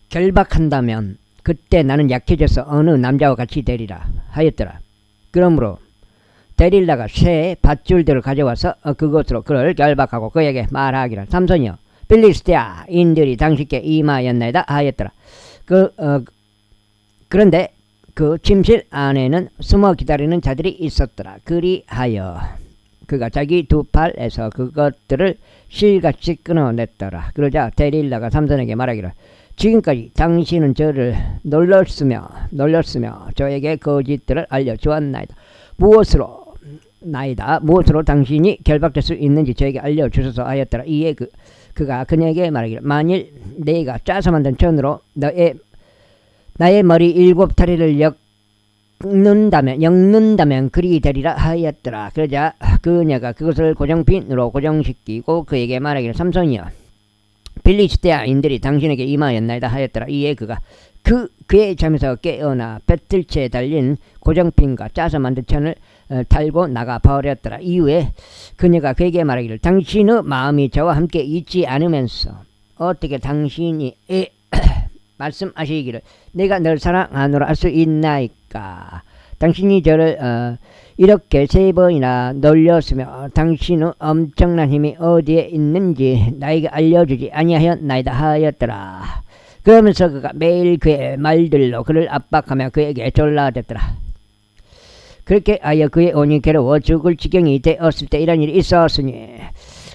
결박한다면 그때 나는 약해져서 어느 남자와 같이 되리라 하였더라. 그러므로 데릴라가 새 밧줄들을 가져와서 그것으로 그를 결박하고 그에게 말하기를 삼손이여 필리스티아인들이 당신께 임하였나이다 하였더라. 그런데 그 침실 안에는 숨어 기다리는 자들이 있었더라. 그리하여 그가 자기 두 팔에서 그것들을 실같이 끊어냈더라. 그러자 데릴라가 삼손에게 말하기를 지금까지 당신은 저를 놀렸으며 저에게 거짓들을 알려주었나이다. 무엇으로 당신이 결박될 수 있는지 저에게 알려주소서 하였더라. 이에 그가 그녀에게 말하기를 만일 내가 짜서 만든 천으로 나의 머리 7다리를 엮는다면 그리 되리라 하였더라. 그러자 그녀가 그것을 고정핀으로 고정시키고 그에게 말하기를 삼손이여 필리스티아인들이 당신에게 임하였나이다 하였더라. 이에 그가 그의 잠에서 깨어나 배틀채에 달린 고정핀과 짜서 만든 천을 달고 나가 버렸더라. 이후에 그녀가 그에게 말하기를 당신의 마음이 저와 함께 있지 않으면서 어떻게 당신이 말씀하시기를 내가 널 사랑하노라 할 수 있나이까. 당신이 저를 이렇게 3번이나 놀렸으며 당신의 엄청난 힘이 어디에 있는지 나에게 알려주지 아니하였나이다 하였더라. 그러면서 그가 매일 그의 말들로 그를 압박하며 그에게 졸라댔더라. 그렇게 하여 그의 온이 괴로워 죽을 지경이 되었을 때 이런 일이 있었으니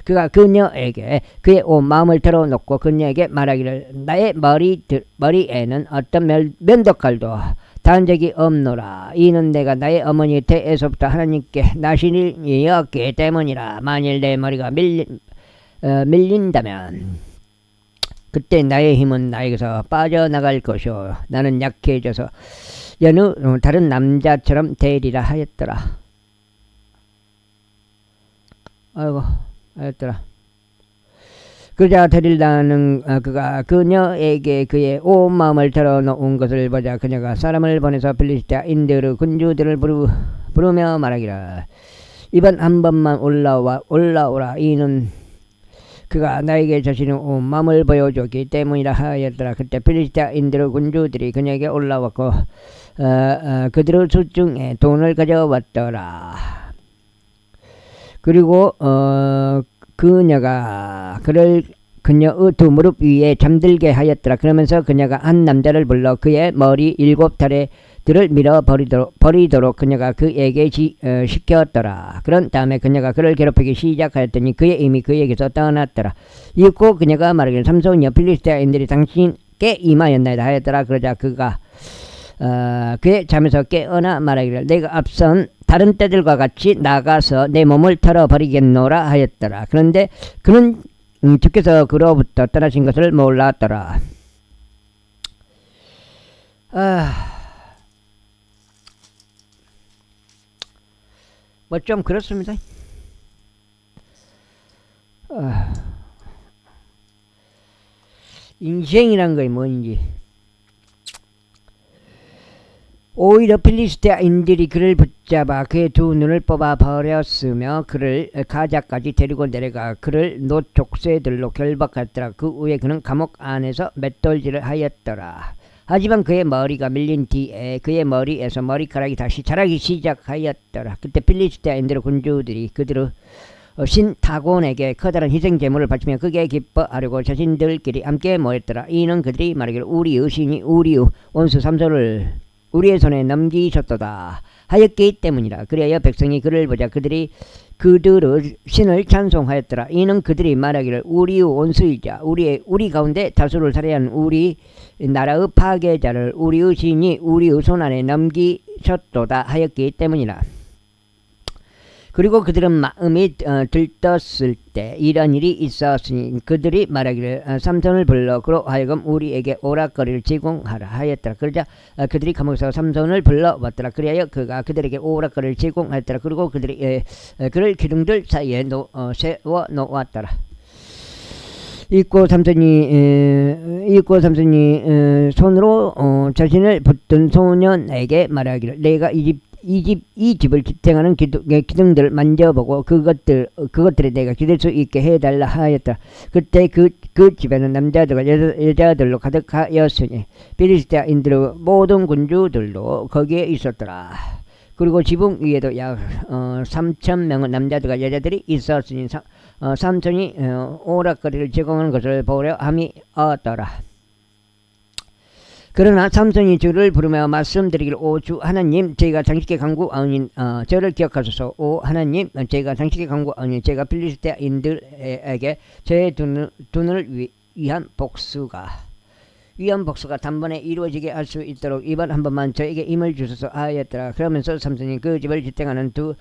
그가 그녀에게 그의 온 마음을 털어놓고 그녀에게 말하기를 나의 머리에는 어떤 면도칼도 단 적이 없노라. 이는 내가 나의 어머니 때에서부터 하나님께 나신이었기 때문이라. 만일 내 머리가 밀린다면 그때 나의 힘은 나에게서 빠져나갈 것이오. 나는 약해져서 여느 다른 남자처럼 되리라 하였더라. 하였더라. 그러자 데릴라는 그가 그녀에게 그의 온 마음을 털어놓은 것을 보자 그녀가 사람을 보내서 필리스티아인들의 군주들을 부르며 말하기를 이번 한 번만 올라오라. 이는 그가 나에게 자신의 온 마음을 보여줬기 때문이라 하였더라. 그때 필리스티아인들의 군주들이 그녀에게 올라왔고 그들의 수중에 돈을 가져왔더라. 그리고 그녀가 그녀의 두 무릎 위에 잠들게 하였더라. 그러면서 그녀가 한 남자를 불러 그의 머리 7다리들을 밀어 버리도록 그녀가 그에게 시켰더라. 그런 다음에 그녀가 그를 괴롭히기 시작하였더니 그의 힘이 그에게서 떠났더라. 이윽고 그녀가 말하기를 삼손이여 필리스티아인들이 당신께 임하였나이다 하였더라. 그러자 그가 그의 잠에서 깨어나 말하기를 내가 앞선 다른 때들과 같이 나가서 내 몸을 털어버리겠노라 하였더라. 그런데 그는 주께서 그로부터 떠나신 것을 몰랐더라. 뭐 좀 그렇습니다. 인생이란 게 뭔지. 오히려 필리스티아인들이 그를 붙잡아 그의 두 눈을 뽑아 버렸으며 그를 가자까지 데리고 내려가 그를 노족새들로 결박했더라. 그 후에 그는 감옥 안에서 맷돌질을 하였더라. 하지만 그의 머리가 밀린 뒤에 그의 머리에서 머리카락이 다시 자라기 시작하였더라. 그때 필리스티아인들의 군주들이 그들의 신 다곤에게 커다란 희생 제물을 바치며 크게 기뻐하려고 자신들끼리 함께 모였더라. 이는 그들이 말하기를 우리의 신이 우리의 원수 삼손을 우리의 손에 넘기셨도다 하였기 때문이라. 그리하여 백성이 그를 보자 그들의 신을 찬송하였더라. 이는 그들이 말하기를 우리의 원수이자 우리 가운데 다수를 살해한 우리 나라의 파괴자를 우리의 신이 우리의 손안에 넘기셨도다 하였기 때문이라. 그리고 그들은 마음이 들떴을 때 이런 일이 있었으니 그들이 말하기를 삼손을 불러 그로 하여금 우리에게 오락거리를 제공하라 하였더라. 그러자 그들이 감옥에서 삼손을 불러왔더라. 그리하여 그가 그들에게 오락거리를 제공하였더라. 그리고 그들이 그를 기둥들 사이에 세워 놓았더라. 이윽고 삼손이 손으로 자신을 붙든 소년에게 말하기를 내가 이 집을 지탱하는 기둥들을 만져보고 그것들에 내가 기댈 수 있게 해달라 하였다. 그때 그 집에는 남자들과 여자들로 가득하였으니 빌리스테인들 모든 군주들도 거기에 있었더라. 그리고 지붕 위에도 약 3,000명의 남자들과 여자들이 있었으니 삼손이 오락거리를 제공하는 것을 보려 함이 없더라. 그러나 삼손이 주를 부르며 말씀드리기를 오 주 하나님 제가 장식의 강구하오니 저를 기억하소서. 오 하나님 제가 장식의 강구하오니 제가 필리스테인들에게 제 돈을 위한 복수가 단번에 이루어지게 할 수 있도록 이번 한 번만 저에게 힘을 주소서 하였더라. 그러면서 삼손이 그 집을 지탱하는 두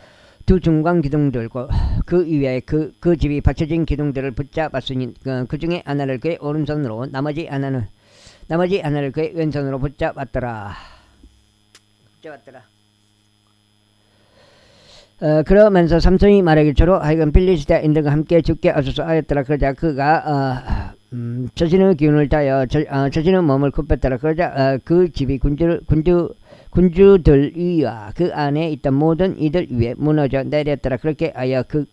중간 기둥들과 그 위에 그 집이 받쳐진 기둥들을 붙잡았으니 그 중에 하나를 그의 오른손으로 나머지 하나를 그의 왼손으로 붙잡았더라. 그러면서 삼손이 말하길 저로 하여금 필리스테인들과 함께 죽게 하소서 하였더라. 그러자 그가 자신의 기운을 다하여 자신의 몸을 굽혔더라. 그러자 그 집이 군주들 위와 그 안에 있던 모든 이들 위에 무너져 내렸더라. 그렇게 하여 그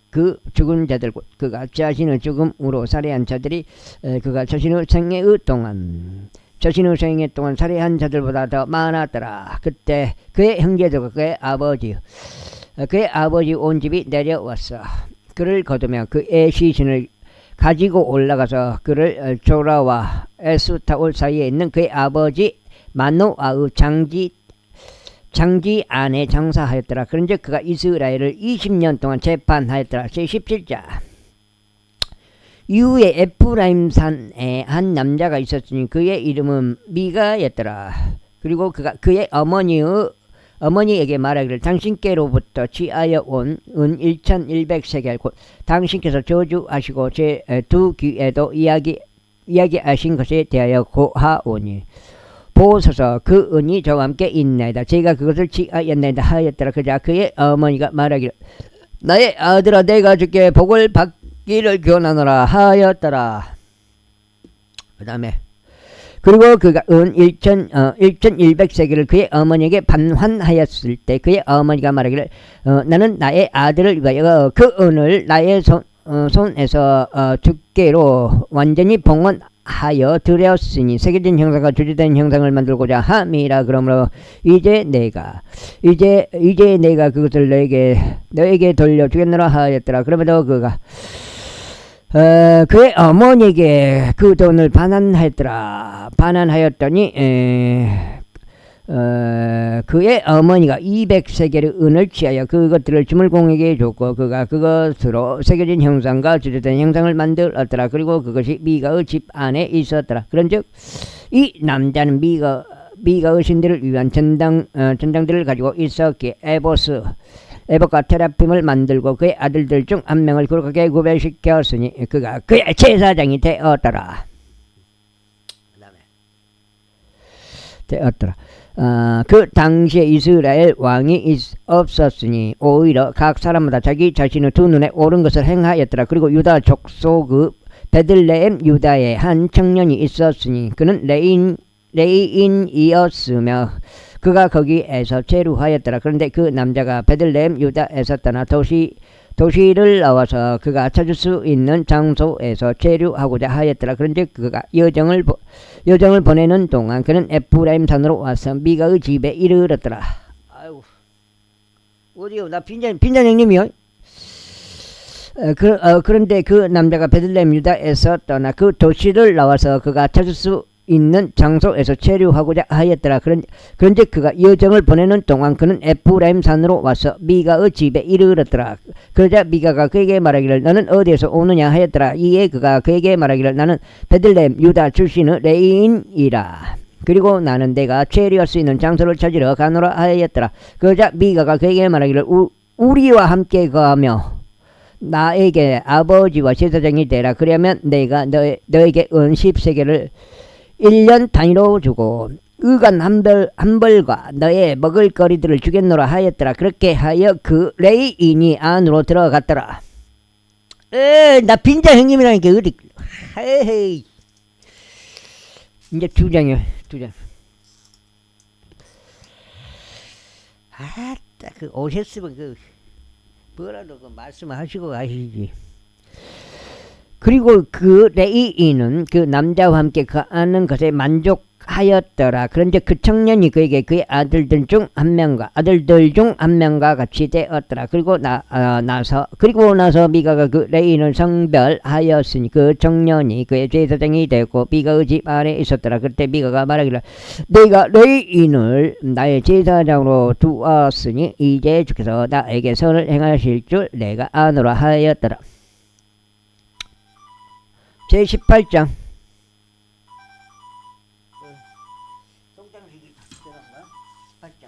죽은 자들 그가 자신의 죽음으로 살해한 자들이 그가 자신의 생애 동안 살해한 자들보다 더 많았더라. 그때 그의 형제들과 그의 아버지 온 집이 내려왔어. 그를 거두며 그의 시신을 가지고 올라가서 그를 조라와 에스타올 사이에 있는 그의 아버지 마노아의 장지 안에 장사하였더라. 그런즉 그가 이스라엘을 20년 동안 재판하였더라. 제17자 이후에 에프라임산에 한 남자가 있었으니 그의 이름은 미가였더라. 그리고 그가 그의 어머니에게 말하기를 당신께로부터 취하여 온 은 1100세겔 곧 당신께서 저주하시고 제 두 귀에도 이야기하신 것에 대하여 고하오니 보소서 그 은이 저와 함께 있나이다. 제가 그것을 취하였나이다 하였더라. 그자 그의 어머니가 말하기를 나의 아들아 내가 주께 복을 받기를 권하노라 하였더라. 그 다음에 그리고 그가 은 1100세겔을 그의 어머니에게 반환하였을 때 그의 어머니가 말하기를 나는 나의 아들을 위하여 그 은을 나의 손에서 주께로 완전히 봉헌하여 드렸으니 새겨진 형상과 주제된 형상을 만들고자 함이라. 그러므로 이제 내가 그것을 너에게 돌려주겠노라 하였더라. 그러면서 그가 그의 어머니에게 그 돈을 반환하였더니 그의 어머니가 200세겔의 은을 취하여 그것들을 주물공에게 줬고 그가 그것으로 새겨진 형상과 주제된 형상을 만들었더라. 그리고 그것이 미가의 집 안에 있었더라. 그런즉 이 남자는 미가의 신들을 위한 전당들을 가지고 있었기에 에봇과 테라핌을 만들고 그의 아들들 중 한 명을 그렇게 구별시켰으니 그가 그의 제사장이 되었더라. 그 당시에 이스라엘 왕이 없었으니 오히려 각 사람마다 자기 자신의 두 눈에 옳은 것을 행하였더라. 그리고 유다 족속의 베들레헴 유다에 한 청년이 있었으니 그는 레인이었으며 그가 거기에서 체류하였더라. 그런데 그 남자가 베들레헴 유다에서 떠나 도시를 나와서 그가 찾을 수 있는 장소에서 체류하고자 하였더라. 그런데 그가 여정을 보내는 동안 그는 에프라임 산으로 와서 미가의 집에 이르렀더라. 아이고 어디요? 나 빈잔 형님이요. 그런데 그 남자가 베들레헴 유다에서 떠나 그 도시를 나와서 그가 찾을 수 있는 장소에서 체류하고자 하였더라. 그런데 그가 여정을 보내는 동안 그는 에프라임 산으로 와서 미가의 집에 이르렀더라. 그러자 미가가 그에게 말하기를 너는 어디에서 오느냐 하였더라. 이에 그가 그에게 말하기를 나는 베들레헴 유다 출신의 레인이라. 그리고 나는 내가 체류할 수 있는 장소를 찾으러 가노라 하였더라. 그러자 미가가 그에게 말하기를 우리와 함께 가며 나에게 아버지와 제사장이 되라. 그러면 내가 너에게 은 10세겔을 1년 단위로 주고 의관 한 벌과 너의 먹을 거리들을 주겠노라 하였더라. 그렇게 하여 그 레인이 안으로 들어갔더라. 나 빈자 형님이라니까 어디 헤이 이제 두 장. 딱 그 오셨으면 그 뭐라도 그 말씀하시고 가시지. 그리고 그 레이인은 그 남자와 함께 거하는 것에 만족하였더라. 그런데 그 청년이 그에게 그의 아들들 중 한 명과 같이 되었더라. 그리고 나서 미가가 그 레이인을 성별하였으니 그 청년이 그의 제사장이 되고 미가의 집 안에 있었더라. 그때 미가가 말하기를 내가 레이인을 나의 제사장으로 두었으니 이제 주께서 나에게 선을 행하실 줄 내가 아노라 하였더라. 제18장 송장식이 18장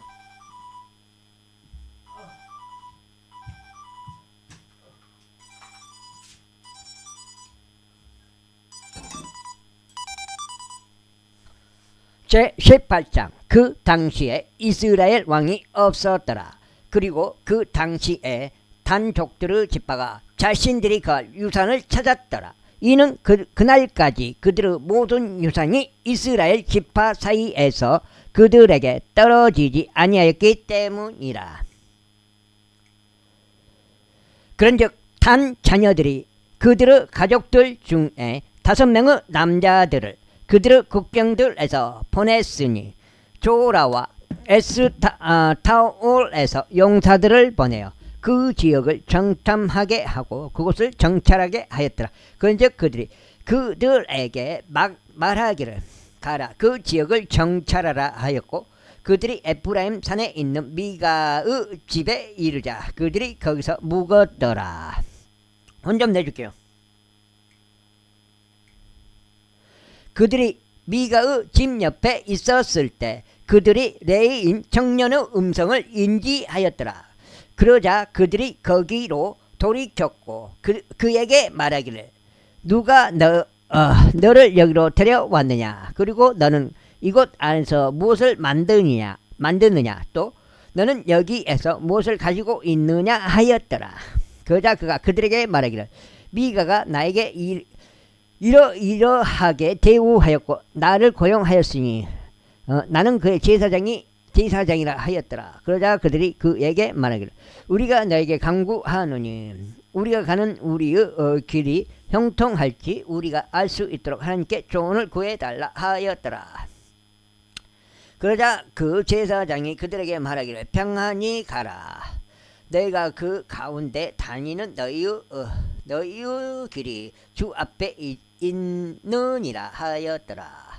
제18장 그 당시에 이스라엘 왕이 없었더라. 그리고 그 당시에 단족들의 지파가 자신들이 갈 유산을 찾았더라. 이는 그날까지 그들의 모든 유산이 이스라엘 지파 사이에서 그들에게 떨어지지 아니하였기 때문이라. 그런즉 단 자녀들이 그들의 가족들 중에 5명의 남자들을 그들의 국경들에서 보냈으니 조라와 에스타올에서 용사들을 보내어 그 지역을 정탐하게 하고 그곳을 정찰하게 하였더라. 그런즉 그들이 그들에게 말하기를 가라 그 지역을 정찰하라 하였고 그들이 에프라임 산에 있는 미가의 집에 이르자 그들이 거기서 묵었더라. 혼 좀 내줄게요. 그들이 미가의 집 옆에 있었을 때 그들이 레이인 청년의 음성을 인지하였더라. 그러자 그들이 거기로 돌이켰고 그에게 말하기를 누가 너를 여기로 데려왔느냐? 그리고 너는 이곳 안에서 무엇을 만드느냐? 또 너는 여기에서 무엇을 가지고 있느냐 하였더라. 그러자 그가 그들에게 말하기를 미가가 나에게 이러하게 대우하였고 나를 고용하였으니 나는 그의 제사장이라 하였더라. 그러자 그들이 그에게 말하기를 우리가 너에게 강구하노니 우리가 가는 우리의 길이 형통할지 우리가 알 수 있도록 하나님께 조언을 구해달라 하였더라. 그러자 그 제사장이 그들에게 말하기를 평안히 가라. 너희가 그 가운데 다니는 너희의 길이 주 앞에 있느니라 하였더라.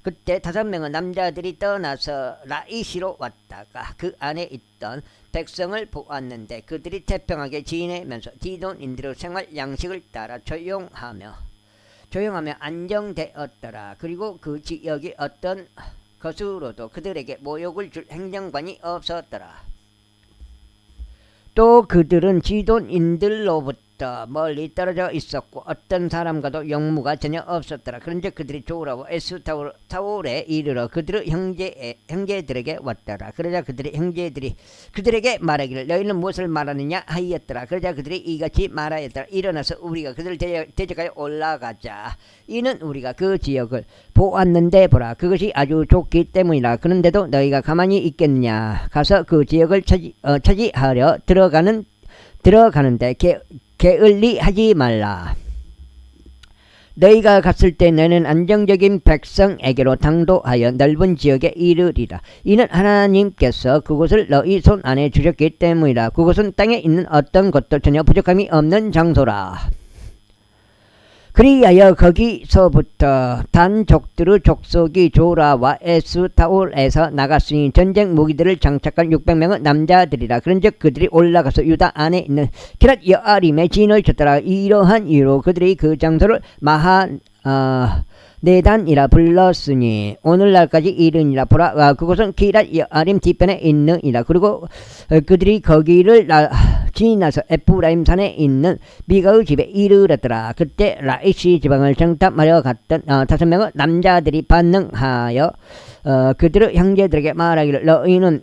그때 5명의 남자들이 떠나서 라이시로 왔다가 그 안에 있던 백성을 보았는데 그들이 태평하게 지내면서 디돈인들의 생활 양식을 따라 조용하며 안정되었더라. 그리고 그 지역이 어떤 것으로도 그들에게 모욕을 줄 행정관이 없었더라. 또 그들은 지돈인들로부터 멀리 떨어져 있었고 어떤 사람과도 영무가 전혀 없었더라. 그런데 그들이 조라와 에스타올에 이르러 그들의 형제들에게 왔더라. 그러자 그들의 형제들이 그들에게 말하기를 너희는 무엇을 말하느냐 하였더라. 그러자 그들이 이같이 말하였더라. 일어나서 우리가 그들을 대적하여 올라가자. 이는 우리가 그 지역을 보았는데 보라 그것이 아주 좋기 때문이라. 그런데도 너희가 가만히 있겠느냐. 가서 그 지역을 차지하려 들어가는데 게을리하지 말라. 너희가 갔을 때 너는 안정적인 백성에게로 당도하여 넓은 지역에 이르리라. 이는 하나님께서 그곳을 너희 손 안에 주셨기 때문이라. 그곳은 땅에 있는 어떤 것도 전혀 부족함이 없는 장소라. 그리하여 거기서부터 단족들의 족속이 조라와 에스타올에서 나갔으니 전쟁 무기들을 장착한 600명의 남자들이라. 그런즉 그들이 올라가서 유다 안에 있는 기랏 여아림에 진을 쳤더라. 이러한 이유로 그들이 그 장소를 마하네단이라 불렀으니 오늘날까지 이르니라. 보라 그곳은 기랏 여아림 뒤편에 있느니라. 그리고 그들이 거기를 지나서 에프라임 산에 있는 미가의 집에 이르렀더라. 그때 라이시 지방을 정탐하려 갔던 5명의 남자들이 반응하여 그들의 형제들에게 말하기를 너희는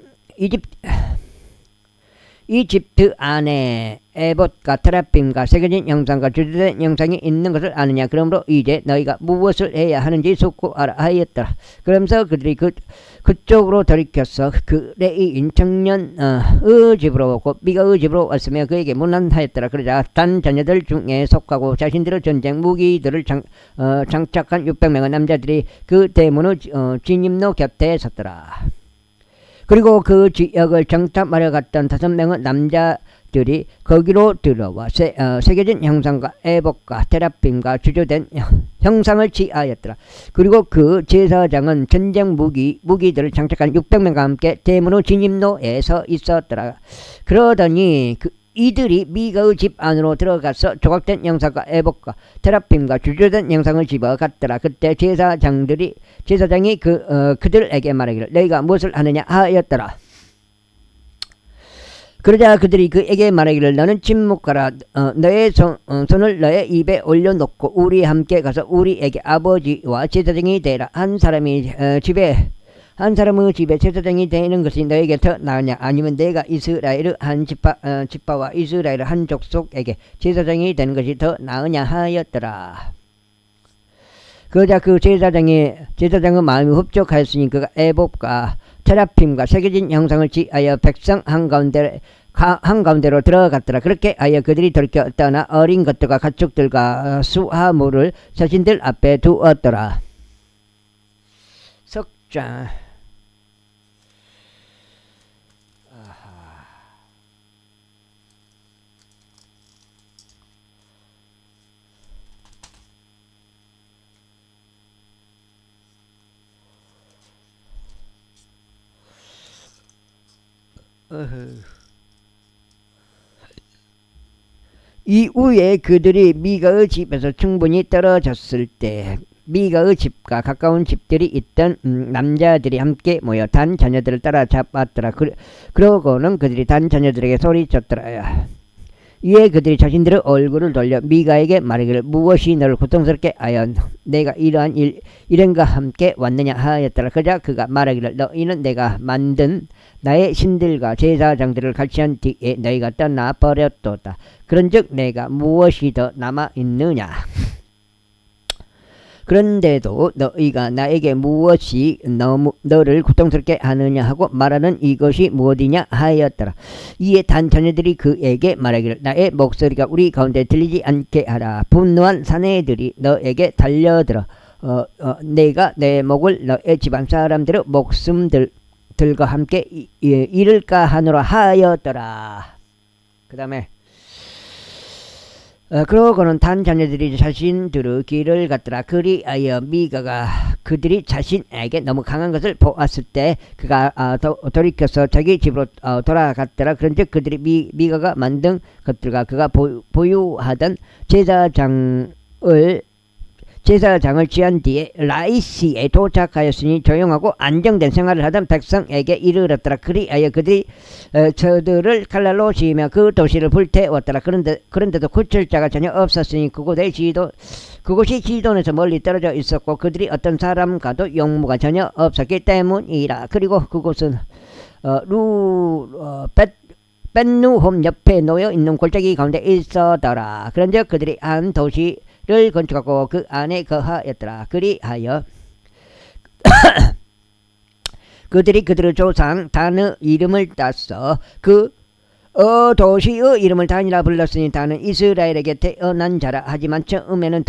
이집트 안에 에봇과 테라핌과 새겨진 형상과 주제된 형상이 있는 것을 아느냐. 그러므로 이제 너희가 무엇을 해야 하는지 숙고하라 하였더라. 그러면서 그들이 그쪽으로 돌이켜서 그 레이인 청년의 집으로 오고 미가의 집으로 왔으며 그에게 문안하였더라. 그러자 단 자녀들 중에 속하고 자신들의 전쟁 무기들을 장착한 600명의 남자들이 그 대문의 진입로 곁에 섰더라. 그리고 그 지역을 정탐하려 갔던 5명의 남자들이 거기로 들어와 새겨진 형상과 에봇과 테라핌과 주조된 형상을 취하였더라. 그리고 그 제사장은 전쟁 무기들을 장착한 600명과 함께 대문의 진입로에 서 있었더라. 그러더니 이들이 미가의 집 안으로 들어가서 조각된 형상과 에봇과 테라핌과 주조된 형상을 집어갔더라. 그때 제사장이 그들에게 말하기를 너희가 무엇을 하느냐 하였더라. 그러자 그들이 그에게 말하기를 너는 침묵하라. 너의 손을 너의 입에 올려놓고 우리 함께 가서 우리에게 아버지와 제사장이 되라. 한 사람의 집에 제사장이 되는 것이 너에게 더 나으냐. 아니면 내가 이스라엘의 한 지파와 이스라엘의 한 족속에게 제사장이 되는 것이 더 나으냐 하였더라. 그러자 그 제사장의 마음이 흡족하였으니 그가 에봇과 테라핌과 새겨진 형상을 취하여 백성 한가운데로 들어갔더라. 그렇게 하여 그들이 돌이켜 떠나 어린 것들과 가축들과 수하물을 자신들 앞에 두었더라. 석자. 이후에 그들이 미가의 집에서 충분히 떨어졌을 때 미가의 집과 가까운 집들이 있던 남자들이 함께 모여 단 자녀들을 따라잡았더라. 그러고는 그들이 단 자녀들에게 소리쳤더라. 이에 그들이 자신들의 얼굴을 돌려 미가에게 말하기를 무엇이 너를 고통스럽게 하여 내가 이러한 일행과 함께 왔느냐 하였더라. 그러자 그가 말하기를 너희는 내가 만든 나의 신들과 제사장들을 갈취한 뒤에 너희가 떠나 버렸도다. 그런즉 내가 무엇이 더 남아있느냐. 그런데도 너희가 나에게 무엇이 너를 고통스럽게 하느냐 하고 말하는 이것이 무엇이냐 하였더라. 이에 단 자녀들이 그에게 말하기를 나의 목소리가 우리 가운데 들리지 않게 하라. 분노한 사내들이 너에게 달려들어 내가 내 목을 너의 집안 사람들의 목숨들과 함께 잃을까 하노라 하였더라. 그 다음에 그러고는 단 자녀들이 자신들의 길을 갔더라. 그리하여 미가가 그들이 자신에게 너무 강한 것을 보았을 때 그가 돌이켜서 자기 집으로 돌아갔더라. 그런즉 그들이 미가가 만든 것들과 그가 보유하던 제사장을 취한 뒤에 라이시에 도착하였으니 조용하고 안정된 생활을 하던 백성에게 이르렀더라. 그리하여 그들이 저들을 칼날로 치며 그 도시를 불태웠더라. 그런데도 구출 자가 전혀 없었으니 그곳이 시돈에서 멀리 떨어져 있었고 그들이 어떤 사람과도 용무가 전혀 없었기 때문이라. 그리고 그곳은 벳누홈 옆에 놓여 있는 골짜기 가운데 있었더라. 그런즉 그들이 한 도시를 건축하고 그 안에 거하였더라. 그리하여 그들이 그들의 조상 단의 이름을 따서 그 도시의 이름을 단이라 불렀으니 단은 이스라엘에게 태어난 자라. 하지만 처음에는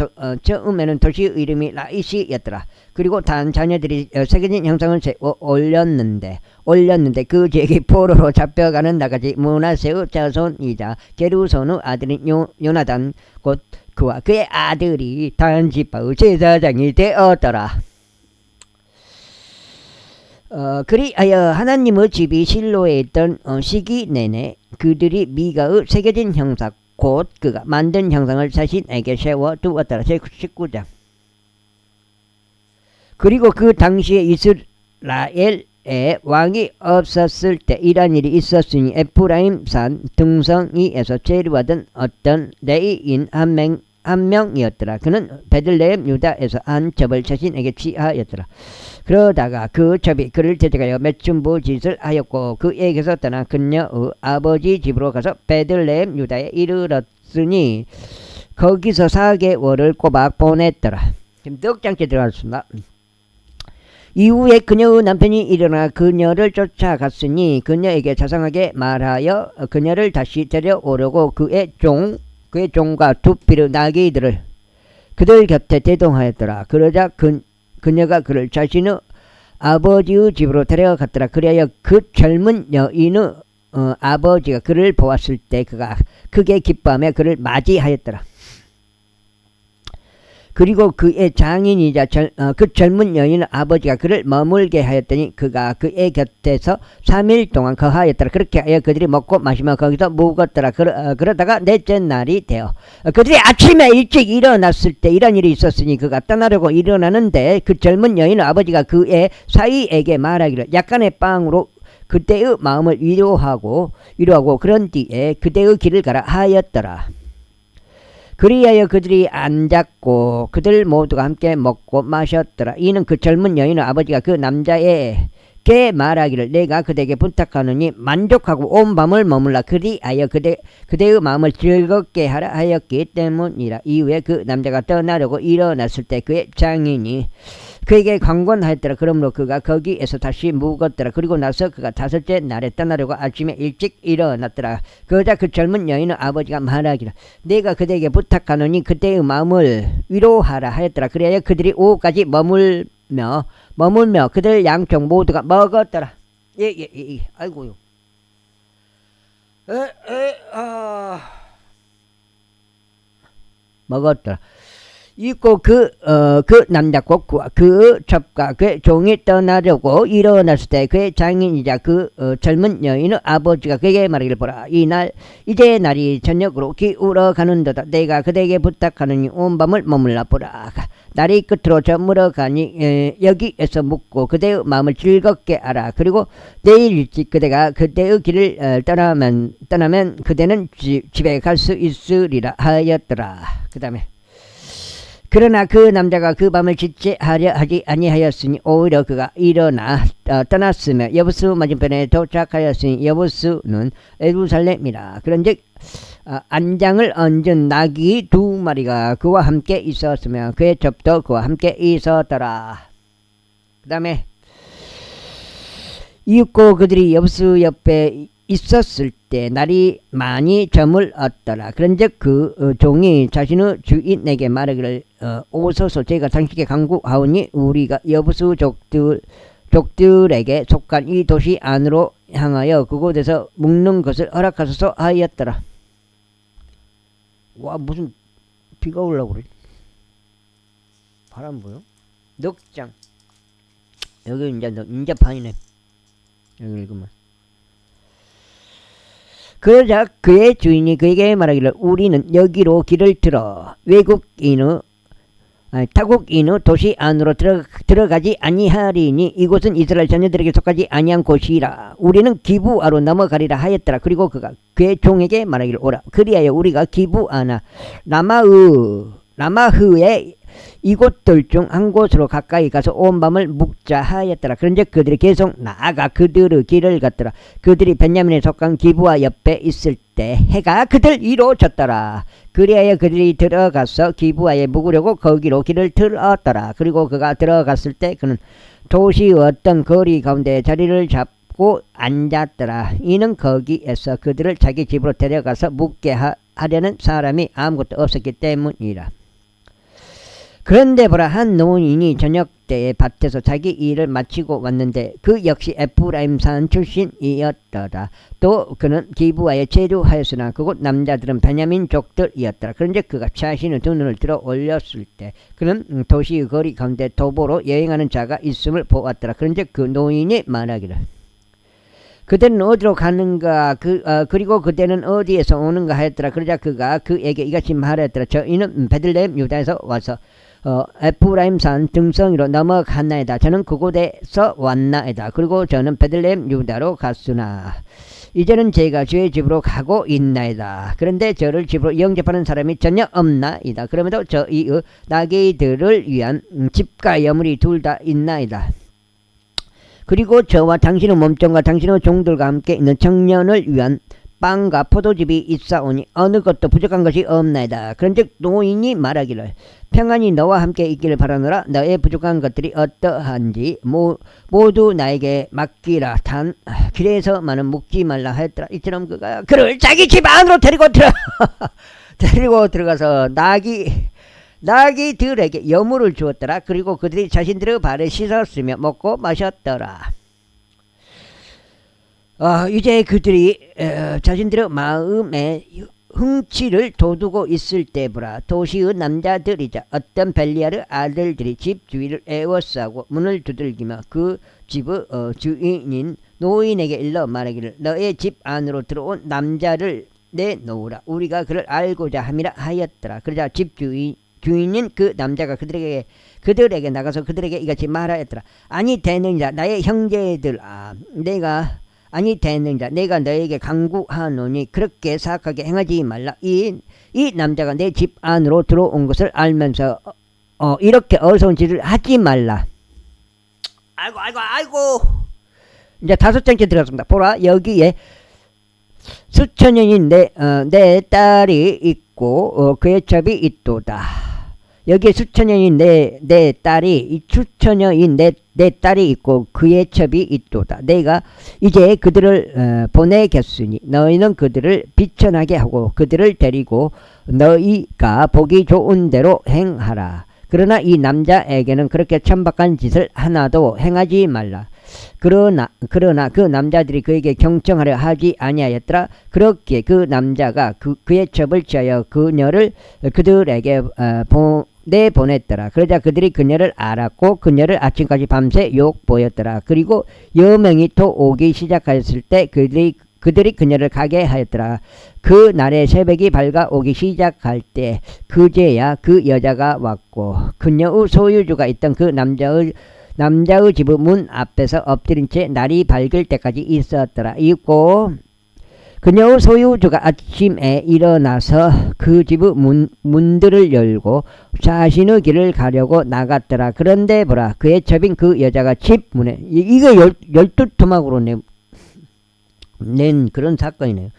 도시의 이름이 라이시였더라. 그리고 단 자녀들이 새겨진 형상을 세워 올렸는데 그 지역이 포로로 잡혀가는 나가지 므낫세의 자손이자 게르손의 아들인 요나단 곧 그와 그의 아들이 단 지파의 제사장이 되었더라. 그리하여 하나님의 집이 실로에 있던 시기 내내 그들이 미가의 새겨진 형상 곧 그가 만든 형상을 자신에게 세워두었더라. 제19장. 그리고 그 당시에 이스라엘에 왕이 없었을 때 이런 일이 있었으니 에프라임 산 등성이에서 체류하던 어떤 레위인 한 한 명이었더라. 그는 베들레헴 유다에서 한 첩을 자신에게 취하였더라. 그러다가 그 첩이 그를 대적하여 매춘부 짓을 하였고 그에게서 떠나 그녀의 아버지 집으로 가서 베들레헴 유다에 이르렀으니 거기서 4개월을 꼬박 보냈더라. 지금 넉 장째 들어갔습니다. 이후에 그녀의 남편이 일어나 그녀를 쫓아갔으니 그녀에게 자상하게 말하여 그녀를 다시 데려오려고 그의 종과 두 피르 나귀들을 그들 곁에 대동하였더라. 그러자 그녀가 그를 자신의 아버지의 집으로 데려갔더라. 그리하여 그 젊은 여인의 아버지가 그를 보았을 때 그가 크게 기뻐하며 그를 맞이하였더라. 그리고 그의 장인이자 그 젊은 여인의 아버지가 그를 머물게 하였더니 그가 그의 곁에서 3일 동안 거하였더라. 그렇게 하여 그들이 먹고 마시며 거기서 묵었더라. 그러다가 넷째 날이 되어 그들이 아침에 일찍 일어났을 때 이런 일이 있었으니 그가 떠나려고 일어나는데 그 젊은 여인의 아버지가 그의 사위에게 말하기를 약간의 빵으로 그때의 마음을 위로하고 그런 뒤에 그때의 길을 가라 하였더라. 그리하여 그들이 앉았고 그들 모두가 함께 먹고 마셨더라. 이는 그 젊은 여인의 아버지가 그 남자에게 말하기를 내가 그대에게 부탁하느니 만족하고 온 밤을 머물라. 그리하여 그대의 마음을 즐겁게 하라 하였기 때문이라. 이후에 그 남자가 떠나려고 일어났을 때 그의 장인이 그에게 강권하였더라. 그러므로 그가 거기에서 다시 묵었더라. 그리고 나서 그가 5째 날에 떠나려고 아침에 일찍 일어났더라. 그러자 그 젊은 여인의 아버지가 말하기를 내가 그대에게 부탁하노니 그대의 마음을 위로하라 하였더라. 그래야 그들이 오후까지 머물며 그들 양쪽 모두가 먹었더라. 예. 아이고요. 먹었더라. 있고 그 남자 꼭구와 그 첩과 그 종이 떠나려고 일어났을 때 그의 장인이자 그 젊은 여인의 아버지가 그에게 말하기를 보라. 이제 날이 저녁으로 기울어 가는도다. 내가 그대에게 부탁하느니 온 밤을 머물라 보라. 날이 끝으로 저물어 가니 여기에서 묵고 그대의 마음을 즐겁게 하라. 그리고 내일 일찍 그대가 그대의 길을 떠나면 그대는 집에 갈 수 있으리라 하였더라. 그 다음에 그러나 그 남자가 그 밤을 지체하려 하지 아니하였으니 오히려 그가 일어나 떠났으며 여부수 맞은편에 도착하였으니 여부수는 예루살렘이라. 그런즉 안장을 얹은 나귀 2마리가 그와 함께 있었으며 그의 첩도 그와 함께 있었더라. 그 다음에 이윽고 그들이 여부수 옆에 있었을 때 날이 많이 저물었더라. 그런즉 그 종이 자신의 주인에게 말하기를 오소서 제가 당신께 간구하오니 우리가 여부수 족들에게 속한 이 도시 안으로 향하여 그곳에서 묵는 것을 허락하소서 하였더라. 와 무슨 비가 오려고 그래. 바람 보여? 넉장 여기 이제 인자판이네. 여기 읽으면 그러자 그의 주인이 그에게 말하기를 우리는 여기로 길을 들어 타국인의 도시 안으로 들어가지 아니하리니 이곳은 이스라엘 자녀들에게 속하지 아니한 곳이라. 우리는 기브아로 넘어가리라 하였더라. 그리고 그가 그의 종에게 말하기를 오라. 그리하여 우리가 기브아나 라마흐의 이곳들 중 한 곳으로 가까이 가서 온 밤을 묵자 하였더라. 그런즉 그들이 계속 나아가 그들의 길을 갔더라. 그들이 벤야민에 속한 기브아 옆에 있을 때 해가 그들 위로 졌더라. 그리하여 그들이 들어가서 기브아에 묵으려고 거기로 길을 들었더라. 그리고 그가 들어갔을 때 그는 도시의 어떤 거리 가운데 자리를 잡고 앉았더라. 이는 거기에서 그들을 자기 집으로 데려가서 묵게 하려는 사람이 아무것도 없었기 때문이라. 그런데 보라, 한 노인이 저녁 때에 밭에서 자기 일을 마치고 왔는데 그 역시 에프라임 산 출신이었더라. 또 그는 기브아에 체류하였으나 그곳 남자들은 베냐민 족들이었더라. 그런데 그가 자신의 두 눈을 들어 올렸을 때 그는 도시의 거리 가운데 도보로 여행하는 자가 있음을 보았더라. 그런데 그 노인이 말하기를 그대는 어디로 가는가 그리고 그대는 어디에서 오는가 하였더라. 그러자 그가 그에게 이같이 말하였더라. 저희는 베들레헴 유다에서 와서 에프라임 산 등성이로 넘어갔나이다. 저는 그곳에서 왔나이다. 그리고 저는 베들레헴 유다로 갔으나 이제는 제가 주의 집으로 가고 있나이다. 그런데 저를 집으로 영접하는 사람이 전혀 없나이다. 그럼에도 저희 나귀들을 위한 집과 여물이 둘 다 있나이다. 그리고 저와 당신의 몸종과 당신의 종들과 함께 있는 청년을 위한 빵과 포도즙이 있사오니 어느 것도 부족한 것이 없나이다. 그런즉 노인이 말하기를 평안이 너와 함께 있기를 바라노라. 너의 부족한 것들이 어떠한지 모두 나에게 맡기라. 단 길에서만은 묵지 말라 하였더라. 이처럼 그가 그를 자기 집 안으로 데리고 들어가서 나귀들에게 여물을 주었더라. 그리고 그들이 자신들의 발을 씻었으며 먹고 마셨더라. 이제 그들이 자신들의 마음에 흥치를 돋우고 있을 때보라. 도시의 남자들이자 어떤 벨리알의 아들들이 집 주위를 에워싸고 문을 두들기며 그 집의 주인인 노인에게 일러 말하기를 너의 집 안으로 들어온 남자를 내놓으라. 우리가 그를 알고자 함이라 하였더라. 그러자 집 주인인 그 남자가 그들에게 나가서 그들에게 이같이 말하였더라. 아니 되느니라 나의 형제들 내가 너에게 강구하노니 그렇게 사악하게 행하지 말라. 이 남자가 내 집 안으로 들어온 것을 알면서 이렇게 어리석은 짓을 하지 말라. 아이고. 이제 5장째 들어갔습니다. 보라, 여기에 수천 년인 내 딸이 있고 그의 첩이 있도다. 여기에 수천여인 내 딸이 있고 그의 첩이 있도다. 내가 이제 그들을 보내겠으니 너희는 그들을 비천하게 하고 그들을 데리고 너희가 보기 좋은 대로 행하라. 그러나 이 남자에게는 그렇게 천박한 짓을 하나도 행하지 말라. 그러나 그 남자들이 그에게 경청하려 하지 아니하였더라. 그렇게 그 남자가 그의 첩을 취하여 그녀를 그들에게 내보냈더라. 그러자 그들이 그녀를 알았고 그녀를 아침까지 밤새 욕보였더라. 그리고 여명이 또 오기 시작하였을 때 그들이 그녀를 가게 하였더라. 그 날에 새벽이 밝아오기 시작할 때 그제야 그 여자가 왔고 그녀의 소유주가 있던 그 남자의 집의 문 앞에서 엎드린 채 날이 밝을 때까지 있었더라. 있고 그녀의 소유주가 아침에 일어나서 그 집의 문들을 열고 자신의 길을 가려고 나갔더라. 그런데 보라, 그의 첩인 그 여자가 집 문에, 이거 12토막으로 낸 그런 사건이네요.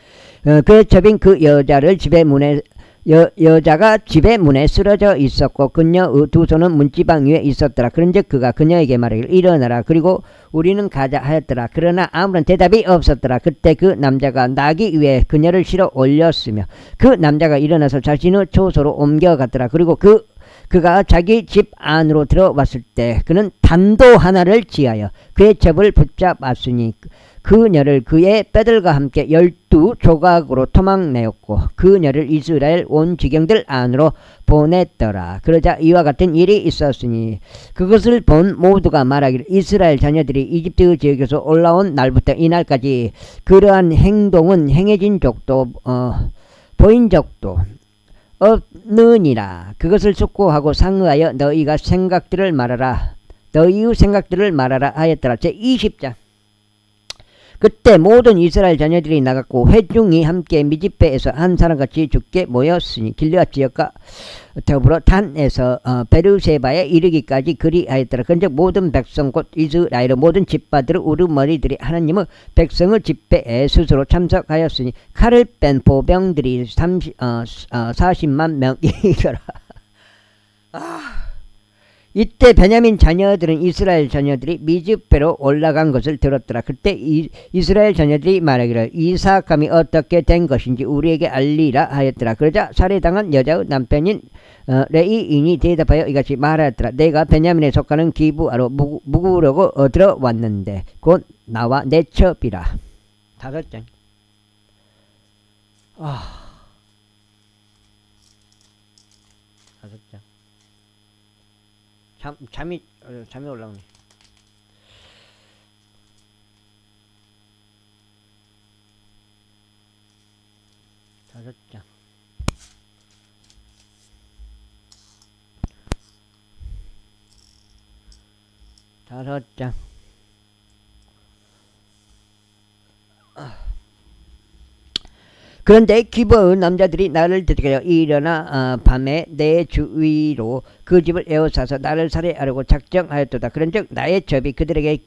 그의 첩인 그 여자를 여자가 집의 문에 쓰러져 있었고 그녀의 두 손은 문지방 위에 있었더라. 그런즉 그가 그녀에게 말하기를 일어나라. 그리고 우리는 가자 하였더라. 그러나 아무런 대답이 없었더라. 그때 그 남자가 나귀 위에 그녀를 실어 올렸으며 그 남자가 일어나서 자신의 초소로 옮겨갔더라. 그리고 그가 자기 집 안으로 들어왔을 때 그는 단도 하나를 지하여 그의 첩을 붙잡았으니 그녀를 그의 뼈들과 함께 12조각으로 토막내었고 그녀를 이스라엘 온 지경들 안으로 보냈더라. 그러자 이와 같은 일이 있었으니 그것을 본 모두가 말하기를 이스라엘 자녀들이 이집트 지역에서 올라온 날부터 이날까지 그러한 행동은 행해진 적도 보인 적도 없느니라. 그것을 숙고하고 상의하여 너희의 생각들을 말하라 하였더라. 제20장. 그때 모든 이스라엘 자녀들이 나갔고 회중이 함께 미즈페에서 한 사람같이 죽게 모였으니 길르앗 지역과 더불어 단에서 베르세바에 이르기까지 그리하였더라. 그런즉 모든 백성 곧 이스라엘의 모든 집파들의 우르머리들이 하나님의 백성의 집회에 스스로 참석하였으니 칼을 뺀 보병들이 40만 명이더라. 이때 베냐민 자녀들은 이스라엘 자녀들이 미즈페로 올라간 것을 들었더라. 그때 이스라엘 자녀들이 말하기를 이 사악함이 어떻게 된 것인지 우리에게 알리라 하였더라. 그러자 살해당한 여자의 남편인 레이인이 대답하여 이같이 말하였더라. 내가 베냐민에 속하는 기브아로 묵으려고 들어왔는데 곧 나와 내 첩이라. 5장. 잠이 올라오네. 다섯 장. 그런데 기브아의 남자들이 나를 대적하여 일어나 밤에 내 주위로 그 집을 에워싸서 나를 살해하려고 작정하였도다. 그런즉 나의 접이 그들에게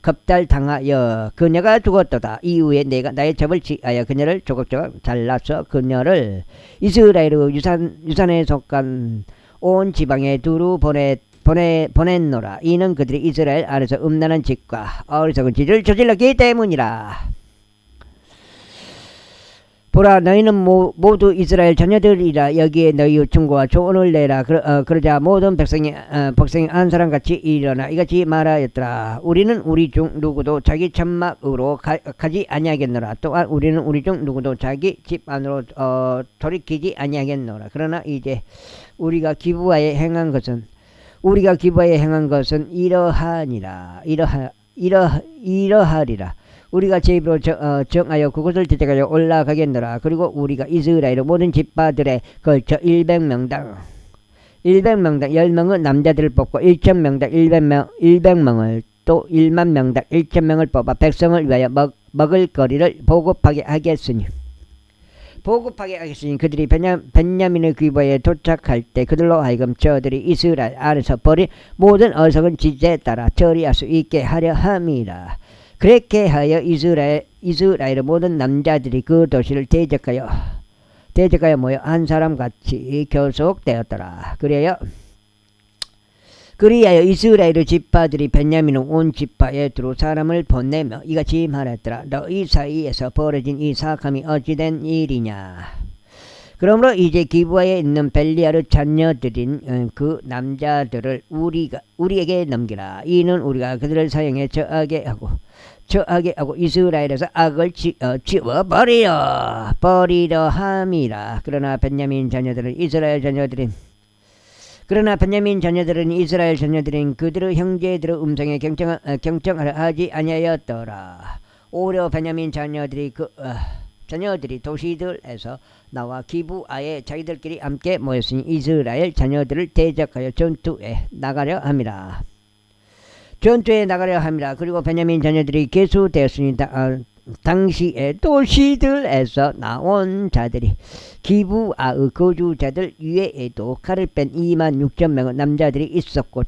겁달당하여 그녀가 죽었도다. 이후에 내가 나의 접을 취하여 그녀를 조각조각 잘라서 그녀를 이스라엘의 유산에 속한 온 지방에 두루 보냈노라. 이는 그들이 이스라엘 안에서 음란한 짓과 어리석은 짓을 저질렀기 때문이라. 보라, 너희는 모두 이스라엘 자녀들이라. 여기에 너희의 충고와 조언을 내라. 그러자 모든 백성이 한 사람같이 일어나 이같이 말하였더라. 우리는 우리 중 누구도 자기 천막으로 가지 아니하겠노라. 또한 우리는 우리 중 누구도 자기 집 안으로 돌이키지 아니하겠노라. 그러나 이제 우리가 기브아에 행한 것은 이러하니라. 이러하리라. 우리가 제 입으로 정하여 그곳을 대적하여 올라가겠노라. 그리고 우리가 이스라엘의 모든 집파들에 걸쳐 100명당 10명은 남자들을 뽑고 1000명당 100명을 또 10000명당 1000명을 뽑아 백성을 위하여 먹을 거리를 보급하게 하겠으니 그들이 베냐민의 기브아에 도착할 때 그들로 하여금 저들이 이스라엘 안에서 벌인 모든 어리석은 짓에 따라 처리할 수 있게 하려 함이라. 그렇게 하여 이스라엘의 모든 남자들이 그 도시를 대적하여 모여 한 사람같이 교속되었더라. 그리하여 이스라엘의 지파들이 베냐민의 온 지파에 두루 사람을 보내며 이같이 말했더라. 너희 사이에서 벌어진 이 사악함이 어찌된 일이냐. 그러므로 이제 기브아에 있는 벨리알의 자녀들인 그 남자들을 우리에게 넘기라. 이는 우리가 그들을 사형에 처하게 하고 이스라엘에서 악을 지워버리려 함이라. 그러나 베냐민 자녀들은 이스라엘 자녀들인 그들의 형제들의 음성에 경청하려 하지 아니하였더라. 오히려 베냐민 자녀들이 도시들에서 나와 기브아에 자기들끼리 함께 모였으니 이스라엘 자녀들을 대적하여 전투에 나가려 함이라. 그리고 베냐민 자녀들이 계수되었으니 당시에 도시들에서 나온 자들이 기브아의 거주자들 위에도 칼을 뺀 26,000명의 남자들이 있었고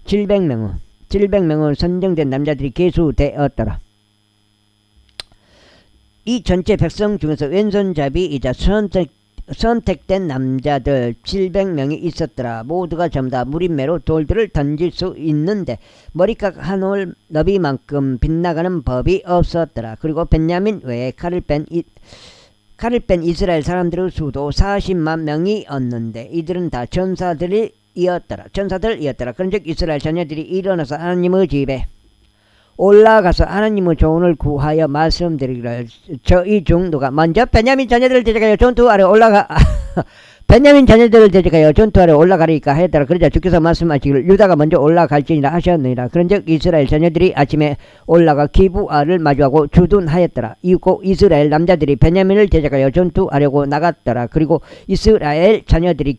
700명은 선정된 남자들이 계수되었더라. 이 전체 백성 중에서 왼손잡이이자 선택된 남자들 700명이 있었더라. 모두가 전부 다 무림매로 돌들을 던질 수 있는데 머리카락 한 올 너비만큼 빗나가는 법이 없었더라. 그리고 베냐민 외에 칼을 뺀 이스라엘 사람들의 수도 40만 명이었는데 이들은 다 전사들이었더라. 그런즉 이스라엘 자녀들이 일어나서 하나님의 집에 올라가서 하나님의 조언을 구하여 말씀드리기를 저희 중 누가 먼저 베냐민 자녀들을 대적하여 전투하러 올라가리까 하였더라. 그러자 주께서 말씀하시기를 유다가 먼저 올라갈지니라 하셨느니라. 그런즉 이스라엘 자녀들이 아침에 올라가 기브아를 마주하고 주둔하였더라. 이윽고 이스라엘 남자들이 베냐민을 대적하여 전투하려고 나갔더라. 그리고 이스라엘 자녀들이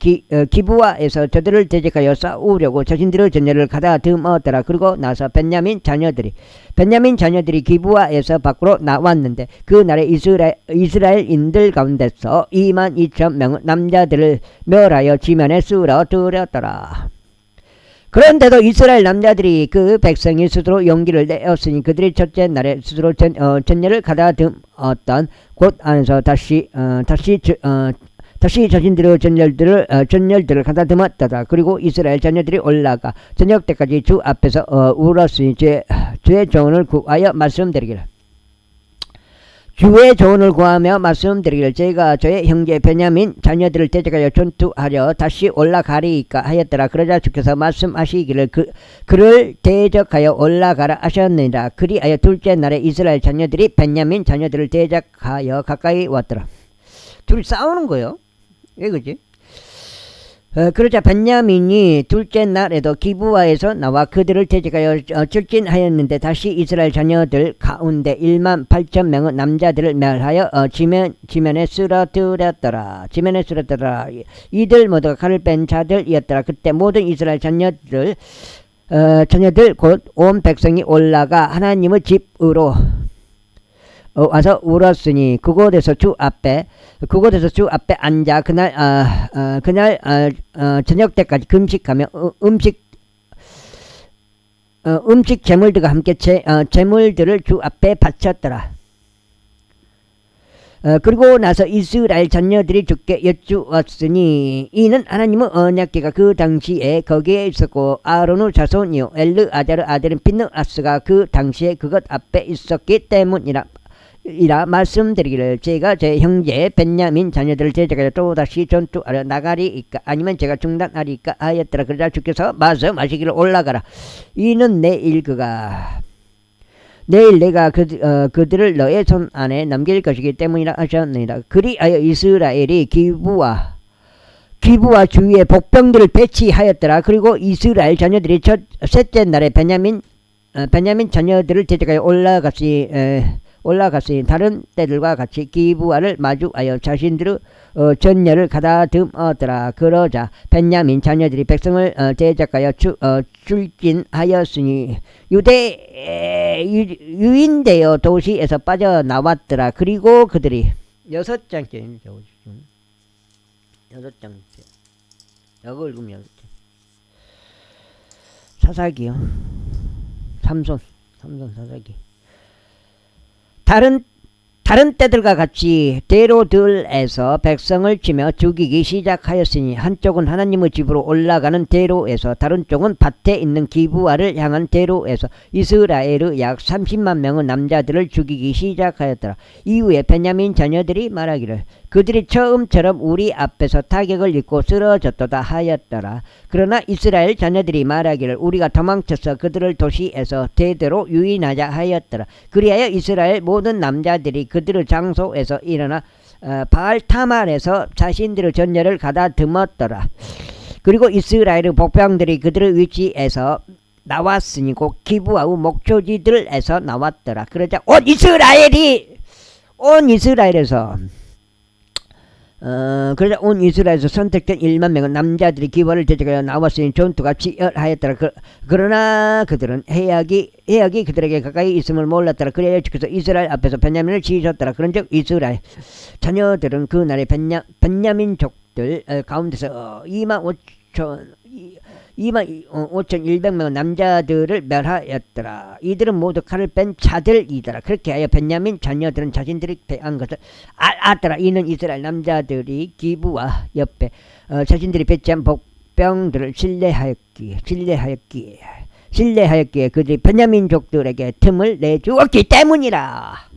기브아에서 저들을 대적하여 싸우려고 자신들의 전열을 가다듬었더라. 그리고 나서 베냐민 자녀들이 기브아에서 밖으로 나왔는데 그날에 이스라엘인들 가운데서 22,000명의 남자들을 멸하여 지면에 쓰러뜨렸더라. 그런데도 이스라엘 남자들이 그 백성이 스스로 용기를 내었으니 그들이 첫째 날에 스스로 전열을 가다듬었던 곳 안에서 다시 자신들의 전열들을 가다듬었다. 그리고 이스라엘 자녀들이 올라가 저녁 때까지 주 앞에서 울었으니 주의 조언을 구하여 말씀드리기를 제가 저의 형제 베냐민 자녀들을 대적하여 전투하려 다시 올라가리이까 하였더라. 그러자 주께서 말씀하시기를 그를 대적하여 올라가라 하셨느니라. 그리하여 둘째 날에 이스라엘 자녀들이 베냐민 자녀들을 대적하여 가까이 왔더라. 둘이 싸우는 거예요. 왜 그지? 그러자 베냐민이 둘째 날에도 기브아에서 나와 그들을 대적하여 출진하였는데 다시 이스라엘 자녀들 가운데 18,000명의 남자들을 멸하여 지면에 쓰러뜨렸더라. 이들 모두가 칼을 뺀 자들이었더라. 그때 모든 이스라엘 자녀들 곧 온 백성이 올라가 하나님의 집으로 와서 울었으니 그곳에서 주 앞에 앉아 그날 저녁 때까지 금식하며 음식 제물들과 함께 제물들을 주 앞에 바쳤더라. 그리고 나서 이스라엘 자녀들이 주께 여쭈었으니 이는 하나님의 언약궤가 그 당시에 거기에 있었고 아론의 자손이요 엘르아자르 아들인 핀느하스가 그 당시에 그것 앞에 있었기 때문이라 말씀드리기를 제가 제 형제 벤야민 자녀들을 제자가 또다시 전투하려 나가리이까 아니면 제가 중단하리이까 하였더라. 그러자 주께서 말씀하시기를 올라가라. 이는 내일 내가 그들을 너의 손 안에 넘길 것이기 때문이라 하셨느니라. 그리하여 이스라엘이 기부와 주위에 복병들을 배치하였더라. 그리고 이스라엘 자녀들이 셋째 날에 베냐민 자녀들을 제자가에 올라갔으니 다른 때들과 같이 기부와를 마주하여 자신들의 전열을 가다듬었더라. 그러자 벤야민 자녀들이 백성을 대적하여 출진하였으니 유인되어 도시에서 빠져나왔더라. 그리고 그들이 6장째 여기 읽으면 사사기요. 삼손 사사기. 다른 때들과 같이 대로들에서 백성을 치며 죽이기 시작하였으니 한쪽은 하나님의 집으로 올라가는 대로에서 다른 쪽은 밭에 있는 기부아를 향한 대로에서 이스라엘의 약 30만 명의 남자들을 죽이기 시작하였더라. 이후에 베냐민 자녀들이 말하기를 그들이 처음처럼 우리 앞에서 타격을 입고 쓰러졌도다 하였더라. 그러나 이스라엘 자녀들이 말하기를 우리가 도망쳐서 그들을 도시에서 대대로 유인하자 하였더라. 그리하여 이스라엘 모든 남자들이 그들의 장소에서 일어나 바알타말에서 자신들의 전열을 가다듬었더라. 그리고 이스라엘의 복병들이 그들의 위치에서 나왔으니 곧 기브아의 목초지들에서 나왔더라. 그러자 온 이스라엘에서 선택된 1만 명의 남자들이 기브아를 대적하여 나왔으니 전투가 치열하였더라. 그러나 그들은 해악이 그들에게 가까이 있음을 몰랐더라. 그래야 주께서 이스라엘 앞에서 벤야민을 지으셨더라. 그런즉 이스라엘 자녀들은 그날에 벤야민족들 가운데서 25,100명의 남자들을 멸하였더라. 이들은 모두 칼을 뺀 자들이더라. 그렇게 하여 벤야민 자녀들은 자신들이 패한 것을 알았더라. 이는 이스라엘 남자들이 기브와 옆에 자신들이 배치한 복병들을 신뢰하였기에 그들이 벤야민족들에게 틈을 내주었기 때문이라.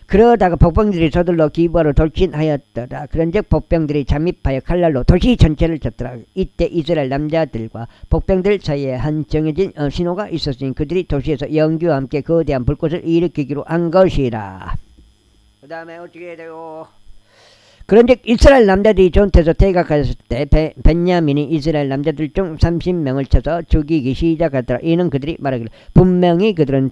그러다가 복병들이 저들로 기브아로 돌진하였더라. 그런즉 복병들이 잠입하여 칼날로 도시 전체를 쳤더라. 이때 이스라엘 남자들과 복병들 사이에 한 정해진 신호가 있었으니 그들이 도시에서 연기와 함께 거대한 불꽃을 일으키기로 한 것이라. 그 다음에 어떻게 돼요? 그런즉 이스라엘 남자들이 전투에서 퇴각하였을 때 벤야민이 이스라엘 남자들 중 30명을 쳐서 죽이기 시작하더라. 이는 그들이 말하기를 분명히 그들은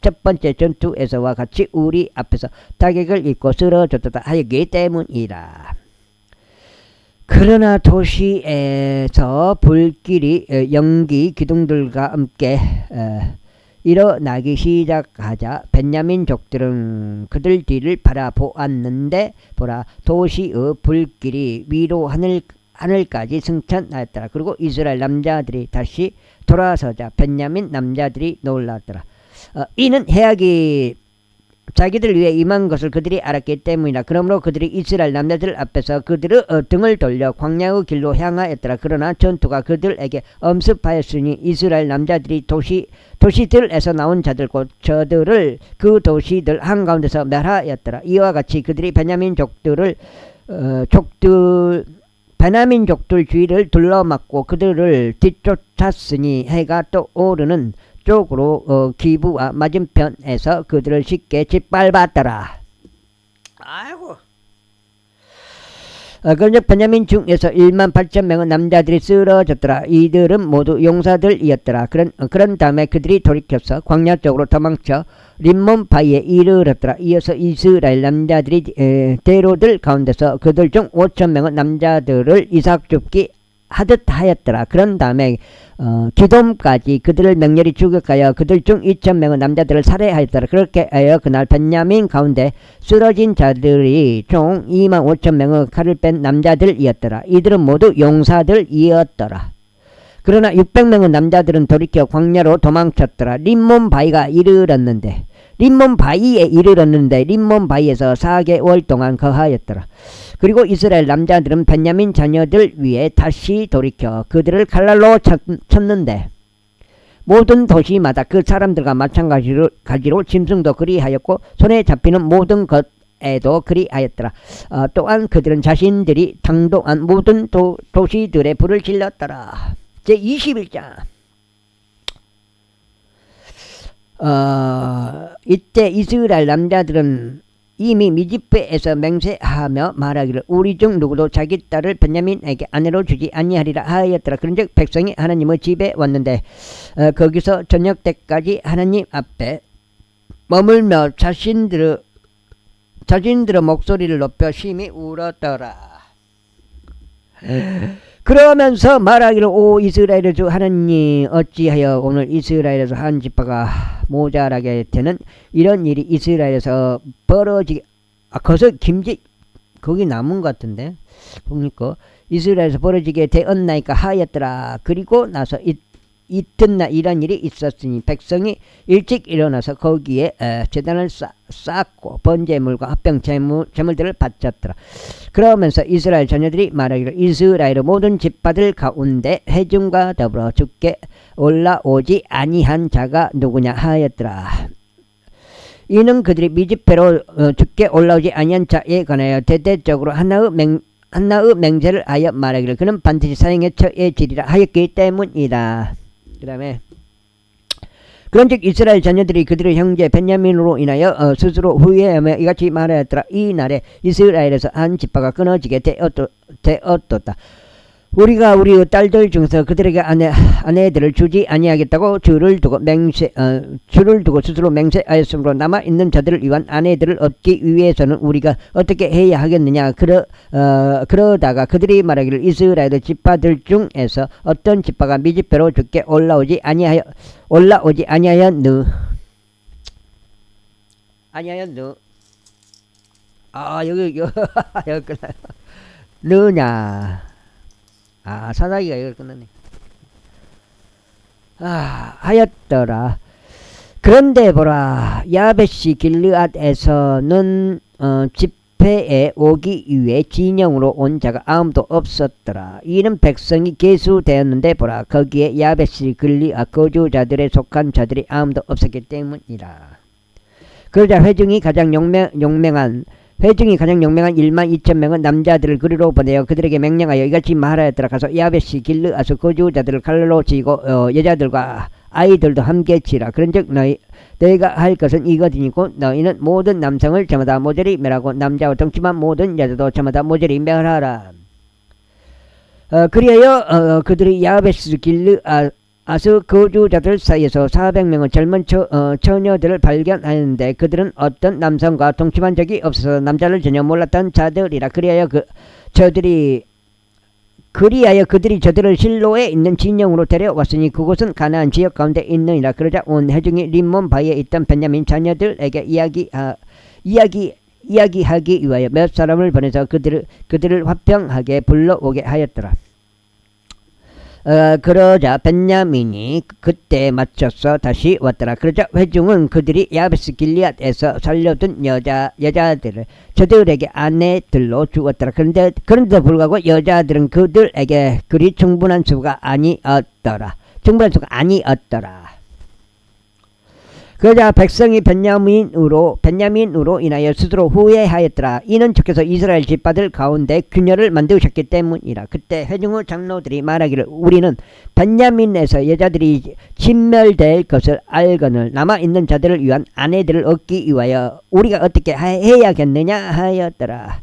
첫 번째 전투에서와 같이 우리 앞에서 타격을 입고 쓰러졌다 하였기 때문이라. 그러나 도시에서 불길이 연기 기둥들과 함께 일어나기 시작하자 벤야민족들은 그들 뒤를 바라보았는데 보라 도시의 불길이 위로 하늘까지 승천하였더라. 그리고 이스라엘 남자들이 다시 돌아서자 벤야민 남자들이 놀랐더라. 이는 해악이 자기들 위해 임한 것을 그들이 알았기 때문이라. 그러므로 그들이 이스라엘 남자들 앞에서 그들의 등을 돌려 광야의 길로 향하였더라. 그러나 전투가 그들에게 엄습하였으니 이스라엘 남자들이 도시들에서 나온 자들 곧 저들을 그 도시들 한가운데서 멸하였더라. 이와 같이 그들이 베냐민족들 주위를 둘러막고 그들을 뒤쫓았으니 해가 또 오르는 쪽으로 기브와 맞은편에서 그들을 쉽게 짓밟았더라. 아이고. 그런즉 베냐민 중에서 18,000명의 남자들이 쓰러졌더라. 이들은 모두 용사들이었더라. 그런 다음에 그들이 돌이켜서 광야 쪽으로 도망쳐 림몬 바위에 이르렀더라. 이어서 이스라엘 남자들이 대로들 가운데서 그들 중 5,000명의 남자들을 이삭 줍기 하듯 하였더라. 그런 다음에 기돔까지 그들을 맹렬히 죽여가여 그들 중 2,000명의 남자들을 살해하였더라. 그렇게 하여 그날 벤야민 가운데 쓰러진 자들이 총 25,000명의 칼을 뺀 남자들이었더라. 이들은 모두 용사들이었더라. 그러나 600명의 남자들은 돌이켜 광야로 도망쳤더라. 림몬 바위에 이르렀는데 림몬 바위에서 4개월 동안 거하였더라. 그리고 이스라엘 남자들은 벤야민 자녀들 위에 다시 돌이켜 그들을 칼날로 쳤는데 모든 도시마다 그 사람들과 마찬가지로 짐승도 그리하였고 손에 잡히는 모든 것에도 그리하였더라. 또한 그들은 자신들이 당도한 모든 도시들의 불을 질렀더라. 제21장. 이때 이스라엘 남자들은 이미 미즈페에서 맹세하며 말하기를 우리 중 누구도 자기 딸을 벤야민에게 아내로 주지 아니하리라 하였더라. 그런즉 백성이 하나님의 집에 왔는데 거기서 저녁 때까지 하나님 앞에 머물며 자신들의 목소리를 높여 심히 울었더라. 그러면서 말하기를 오 이스라엘의 주 하나님 어찌하여 오늘 이스라엘에서 한 지파가 모자라게 되는 이런 일이 이스라엘에서 벌어지게 거기서 거기 남은 것 같은데 보니까 이스라엘에서 벌어지게 되었나이까 하였더라. 그리고 나서 이튿날 이런 일이 있었으니 백성이 일찍 일어나서 거기에 제단을 쌓고 번제물과 합병 제물들을 바쳤더라. 그러면서 이스라엘 자녀들이 말하기를 이스라엘의 모든 집파들 가운데 회중과 더불어 주께 올라오지 아니한 자가 누구냐 하였더라. 이는 그들이 미즈페로 주께 올라오지 아니한 자에 관하여 대대적으로 하나의 맹세를 하여 말하기를 그는 반드시 사형에 처해지리라 하였기 때문이다. 그 다음에 그런즉 이스라엘 자녀들이 그들의 형제 벤야민으로 인하여 스스로 후회하며 이같이 말하였더라. 이 날에 이스라엘에서 한 지파가 끊어지게 되었도다. 우리가 우리의 딸들 중에서 그들에게 아내들을 주지 아니하겠다고 줄을 두고 스스로 맹세하였으므로 남아 있는 자들을 위한 아내들을 얻기 위해서는 우리가 어떻게 해야 하겠느냐. 그러다가 그들이 말하기를 이스라엘의 지파들 중에서 어떤 지파가 미즈페로 주께 올라오지 아니하였느. 여기 느냐. 사사기가 이걸 끝났네. 하였더라. 그런데 보라 야베시 길르앗에서는 집회에 오기 위해 진영으로 온 자가 아무도 없었더라. 이는 백성이 계수되었는데 보라 거기에 야베시 길르앗 거주자들에 속한 자들이 아무도 없었기 때문이라. 그러자 회중이 가장 용맹한 12,000명은 남자들을 그리로 보내어 그들에게 명령하여 이같이 말하였더라. 가서 야베시 길르앗의 거주자들을 칼로 치고 여자들과 아이들도 함께 치라. 그런즉 너희가 할 것은 이것이니고 너희는 모든 남성을 저마다 모조리 멸하고 남자와 동침한 모든 여자도 저마다 모조리 멸하라. 그리하여 그들이 야베시 길르앗 거주자들 사이에서 400명의 젊은 처녀들을 발견하였는데 그들은 어떤 남성과 동침한 적이 없어서 남자를 전혀 몰랐던 자들이라. 그리하여 그들이 저들을 실로에 있는 진영으로 데려왔으니 그곳은 가나안 지역 가운데 있느니라. 그러자 온 회중이 림몬 바위에 있던 벤야민 자녀들에게 이야기하기 위하여 몇 사람을 보내서 그들을 화평하게 불러오게 하였더라. 그러자 벤야민이 그때 맞춰서 다시 왔더라. 그러자 회중은 그들이 야베스 길리앗에서 살려둔 여자들을 저들에게 아내들로 주었더라. 그런데도 불구하고 여자들은 그들에게 그리 충분한 수가 아니었더라. 그러자 백성이 벤야민으로 인하여 스스로 후회하였더라. 이는 주께서 이스라엘 집파들 가운데 균열을 만드셨기 때문이라. 그때 회중의 장로들이 말하기를 우리는 벤야민에서 여자들이 진멸될 것을 알거늘 남아있는 자들을 위한 아내들을 얻기 위하여 우리가 어떻게 해야겠느냐 하였더라.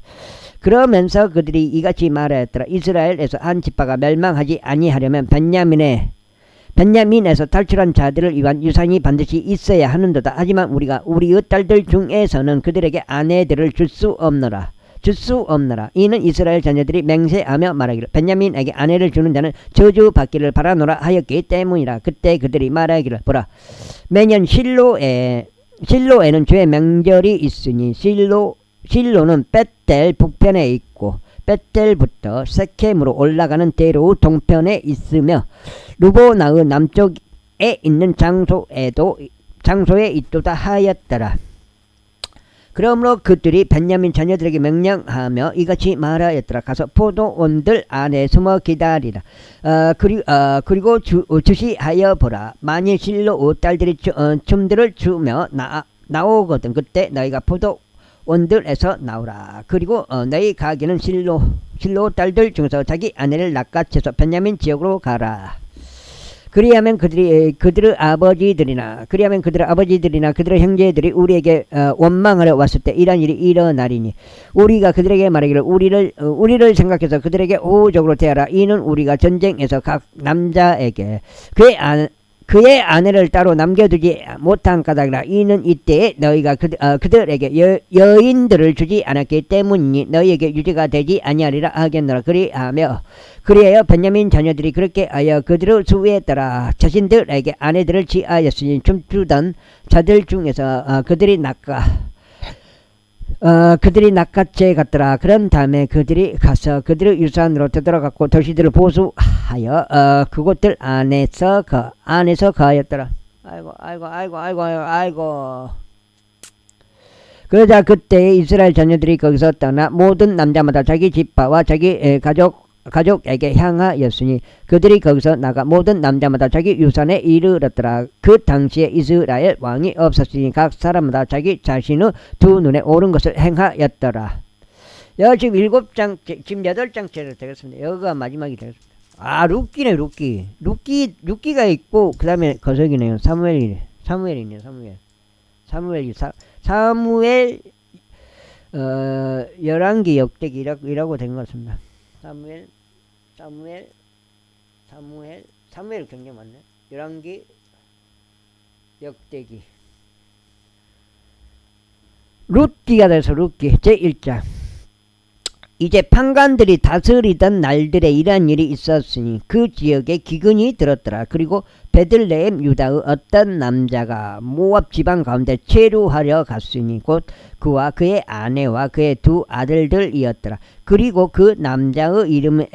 그러면서 그들이 이같이 말하였더라. 이스라엘에서 한 지파가 멸망하지 아니하려면 벤야민에서 탈출한 자들을 위한 유산이 반드시 있어야 하는도다. 하지만 우리가 우리의 딸들 중에서는 그들에게 아내들을 줄 수 없노라. 줄 수 없노라. 이는 이스라엘 자녀들이 맹세하며 말하기를 베냐민에게 아내를 주는 자는 저주받기를 바라노라 하였기 때문이라. 그때 그들이 말하기를 보라, 매년 실로에는 주의 명절이 있으니 실로는 벳델 북편에 있고 벳델부터 세켐으로 올라가는 대로 동편에 있으며 루보나의 남쪽에 있는 장소에 있도다 하였더라. 그러므로 그들이 베냐민 자녀들에게 명령하며 이같이 말하였더라. 가서 포도원들 안에 숨어 기다리라. 그리고 주시하여 보라. 만일 실로 딸들이 춤들을 추며 나오거든 그때 너희가 포도원들에서 나오라. 그리고 너희 가기는 실로 딸들 중에서 자기 아내를 낚아채서 베냐민 지역으로 가라. 그리하면 그들의 아버지들이나 그들의 형제들이 우리에게 원망하러 왔을 때 이런 일이 일어나리니 우리가 그들에게 말하기를 우리를 생각해서 그들에게 호적으로 대하라. 이는 우리가 전쟁에서 각 남자에게 그의 아내를 따로 남겨두지 못한 까닭이라. 이는 이때에 너희가 그들에게 여인들을 주지 않았기 때문이니 너희에게 유죄가 되지 아니하리라 하겠노라. 그리하여 베냐민 자녀들이 그렇게 하여 그들의 수에 따라 자신들에게 아내들을 취하였으니 춤추던 자들 중에서 그들이 낚아채 갔더라. 그런 다음에 그들이 가서 그들의 유산으로 되돌아갔고 도시들을 보수하여 그곳들 안에서 거하였더라. 아이고. 그러자 그때 이스라엘 자녀들이 거기서 떠나 모든 남자마다 자기 집파와 자기 가족에게 향하였으니 그들이 거기서 나가 모든 남자마다 자기 유산에 이르렀더라. 그 당시에 이스라엘 왕이 없었으니 각 사람마다 자기 자신의 두 눈에 옳은 것을 행하였더라. 지금 7장, 지금 8장째로 되겠습니다. 여기가 마지막이 되겠습니다. 룻기네. 룻기가 있고 그 다음에 거석이네요. 사무엘이네요. 사무엘 열왕기 역대기라고 된 것 같습니다. 사무엘 굉장히 많네. 열왕기 역대기 룻기가 돼서 룻기 제1장. 이제 판관들이 다스리던 날들에 이러한 일이 있었으니 그 지역에 기근이 들었더라. 그리고 베들레헴 유다의 어떤 남자가 모압 지방 가운데 체류하려 갔으니 곧 그와 그의 아내와 그의 두 아들들이었더라. 그리고 그 남자의 이름은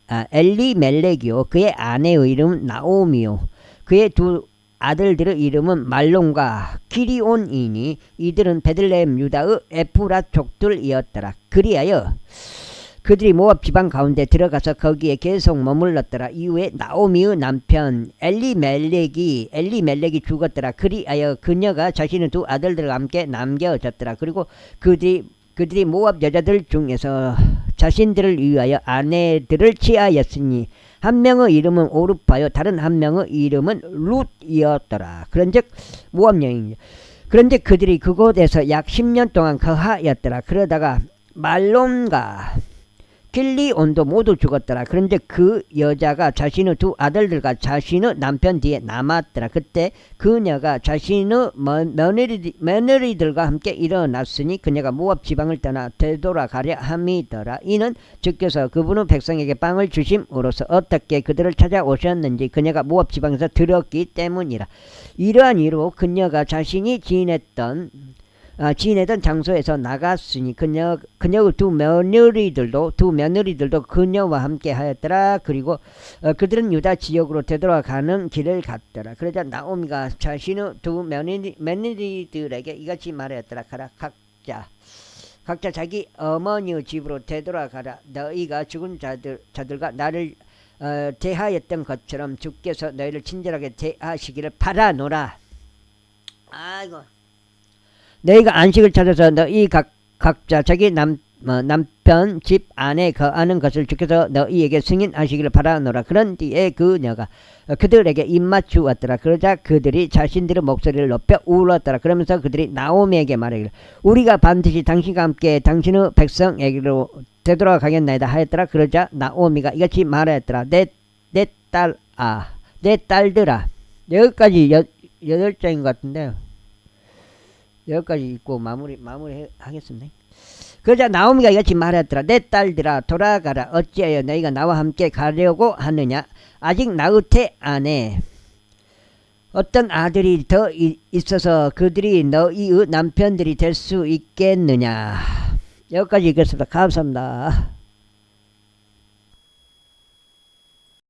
엘리멜렉이요 그의 아내의 이름은 나오미요 그의 두 아들들의 이름은 말론과 기리온이니 이들은 베들레헴 유다의 에프랏 족들이었더라. 그리하여 그들이 모압 지방 가운데 들어가서 거기에 계속 머물렀더라. 이후에 나오미의 남편 엘리멜렉이 죽었더라. 그리하여 그녀가 자신의 두 아들들과 함께 남겨졌더라. 그리고 그들이 모압 여자들 중에서 자신들을 위하여 아내들을 취하였으니 한 명의 이름은 오르파요 다른 한 명의 이름은 룻이었더라. 그런즉 모압 여인이죠. 그런데 그들이 그곳에서 약 10년 동안 거하였더라. 그러다가 말론과 길리온도 모두 죽었더라. 그런데 그 여자가 자신의 두 아들들과 자신의 남편 뒤에 남았더라. 그때 그녀가 자신의 며느리들과 함께 일어났으니 그녀가 모압 지방을 떠나 되돌아가려 함이더라. 이는 주께서 그분의 백성에게 빵을 주심으로써 어떻게 그들을 찾아오셨는지 그녀가 모압 지방에서 들었기 때문이라. 이러한 이유로 그녀가 자신이 지내던 장소에서 나갔으니 그녀의 두 며느리들도 그녀와 함께 하였더라. 그리고 그들은 유다 지역으로 되돌아가는 길을 갔더라. 그러자 나오미가 자신의 두 며느리들에게 이같이 말하였더라. 가라, 각자 자기 어머니의 집으로 되돌아가라. 너희가 죽은 자들과 나를 대하였던 것처럼 주께서 너희를 친절하게 대하시기를 바라노라. 아이고. 너희가 안식을 찾아서 너희 각자 자기 남편 집 안에 거하는 것을 주께서 너희에게 승인하시기를 바라노라. 그런 뒤에 그녀가 그들에게 입맞추었더라. 그러자 그들이 자신들의 목소리를 높여 울었더라. 그러면서 그들이 나오미에게 말하기를 우리가 반드시 당신과 함께 당신의 백성에게로 되돌아가겠나이다 하였더라. 그러자 나오미가 이같이 말하였더라. 내 딸들아. 여기까지 8장인 것 같은데요. 여기까지 읽고 마무리 하겠습니다. 그러자 나오미가 이같이 말했더라. 내 딸들아 돌아가라. 어찌하여 너희가 나와 함께 가려고 하느냐. 아직 나의 안에 어떤 아들이 더 있어서 그들이 너희의 남편들이 될 수 있겠느냐. 여기까지 읽겠습니다. 감사합니다.